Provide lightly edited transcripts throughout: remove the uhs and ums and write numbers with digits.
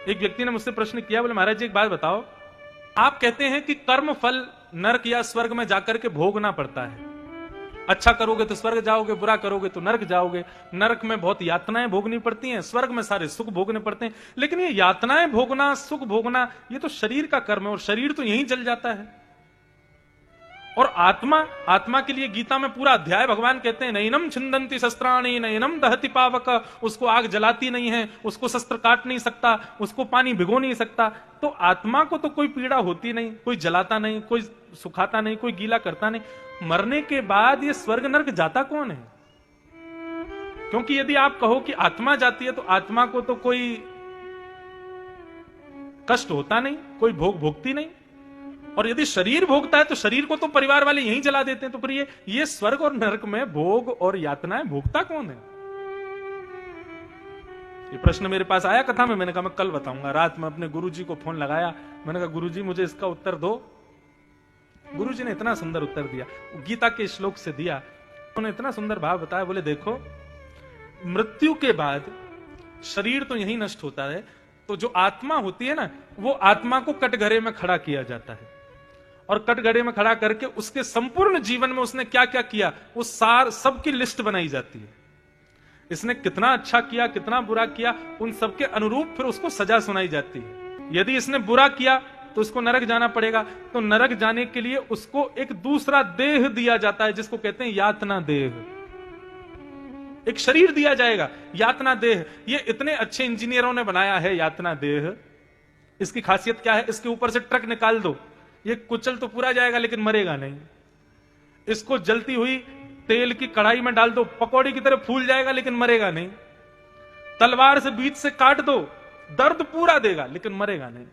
एक व्यक्ति ने मुझसे प्रश्न किया, बोले महाराज जी एक बात बताओ, आप कहते हैं कि कर्म फल नरक या स्वर्ग में जाकर के भोगना पड़ता है, अच्छा करोगे तो स्वर्ग जाओगे, बुरा करोगे तो नरक जाओगे। नरक में बहुत यातनाएं भोगनी पड़ती हैं, स्वर्ग में सारे सुख भोगने पड़ते हैं, लेकिन ये यातनाएं भोगना, सुख भोगना, ये तो शरीर का कर्म है और शरीर तो यहीं जल जाता है। और आत्मा के लिए गीता में पूरा अध्याय भगवान कहते हैं, नैनम छिंदंती शस्त्राणि नैनम दहति पावक, उसको आग जलाती नहीं है, उसको शस्त्र काट नहीं सकता, उसको पानी भिगो नहीं सकता। तो आत्मा को तो कोई पीड़ा होती नहीं, कोई जलाता नहीं, कोई सुखाता नहीं, कोई गीला करता नहीं। मरने के बाद ये स्वर्ग नरक जाता कौन है? क्योंकि यदि आप कहो कि आत्मा जाती है तो आत्मा को तो कोई कष्ट होता नहीं, कोई भोग भोगती नहीं। और यदि शरीर भोगता है तो शरीर को तो परिवार वाले यहीं जला देते हैं। तो फिर ये स्वर्ग और नरक में भोग और यातनाएं भोगता कौन है? ये प्रश्न मेरे पास आया कथा में, मैंने कहा मैं कल बताऊंगा। रात में अपने गुरुजी को फोन लगाया, मैंने कहा गुरुजी मुझे इसका उत्तर दो। गुरुजी ने इतना सुंदर उत्तर दिया, गीता के श्लोक से दिया। उन्होंने इतना सुंदर भाव बताया, बोले देखो मृत्यु के बाद शरीर तो यहीं नष्ट होता है, तो जो आत्मा होती है ना, वो आत्मा को कटघरे में खड़ा किया जाता है और कटघरे में खड़ा करके उसके संपूर्ण जीवन में उसने क्या क्या किया वो सार सबकी लिस्ट बनाई जाती है। इसने कितना अच्छा किया, कितना बुरा किया, उन सबके अनुरूप फिर उसको सजा सुनाई जाती है। यदि इसने बुरा किया तो उसको नरक जाना पड़ेगा, तो नरक जाने के लिए उसको एक दूसरा देह दिया जाता है जिसको कहते हैं यातना देह। एक शरीर दिया जाएगा, यातना देह। ये इतने अच्छे इंजीनियरों ने बनाया है यातना देह। इसकी खासियत क्या है? इसके ऊपर से ट्रक निकाल दो, ये कुचल तो पूरा जाएगा लेकिन मरेगा नहीं। इसको जलती हुई तेल की कढ़ाई में डाल दो, पकौड़ी की तरह फूल जाएगा लेकिन मरेगा नहीं। तलवार से बीच से काट दो, दर्द पूरा देगा लेकिन मरेगा नहीं।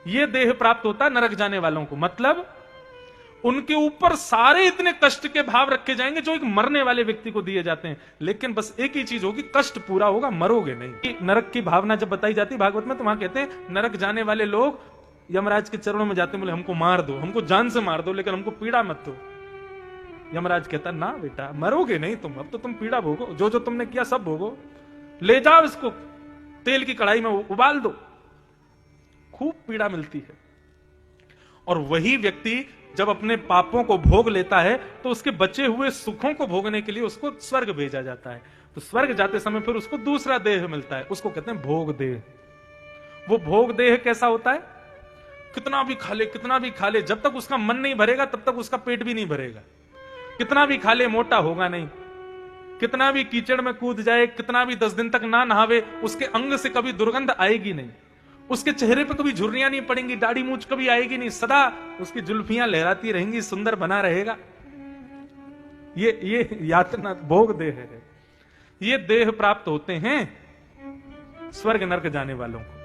ये देह प्राप्त होता है नरक जाने वालों को। मतलब उनके ऊपर सारे इतने कष्ट के भाव रखे जाएंगे जो एक मरने वाले व्यक्ति को दिए जाते हैं, लेकिन बस एक ही चीज होगी, कष्ट पूरा होगा, मरोगे नहीं। नरक की भावना जब बताई जाती है भागवत में, तो वहां कहते हैं नरक जाने वाले लोग यमराज के चरणों में जाते हैं, बोले हमको मार दो, हमको जान से मार दो, लेकिन हमको पीड़ा मत दो। यमराज कहता ना बेटा, मरोगे नहीं तुम, अब तो तुम पीड़ा भोगो, जो जो तुमने किया सब भोगो, ले जाओ इसको तेल की कढ़ाई में उबाल दो, खूब पीड़ा मिलती है। और वही व्यक्ति जब अपने पापों को भोग लेता है तो उसके बचे हुए सुखों को भोगने के लिए उसको स्वर्ग भेजा जाता है। तो स्वर्ग जाते समय फिर उसको दूसरा देह मिलता है, उसको कहते हैं भोग देह। वो भोग देह कैसा होता है? कितना भी खा ले, कितना भी खा ले, जब तक उसका मन नहीं भरेगा तब तक उसका पेट भी नहीं भरेगा। कितना भी खा ले मोटा होगा नहीं, कितना भी कीचड़ में कूद जाए, कितना भी 10 दिन तक ना नहावे, उसके अंग से कभी दुर्गंध आएगी नहीं, उसके चेहरे पे कभी झुर्रियां नहीं पड़ेंगी, दाढ़ी मूंछ कभी आएगी नहीं, सदा उसकी जुल्फियां लहराती रहेंगी, सुंदर बना रहेगा। ये यातना भोग देह है। ये देह प्राप्त होते हैं स्वर्ग नरक जाने वालों को।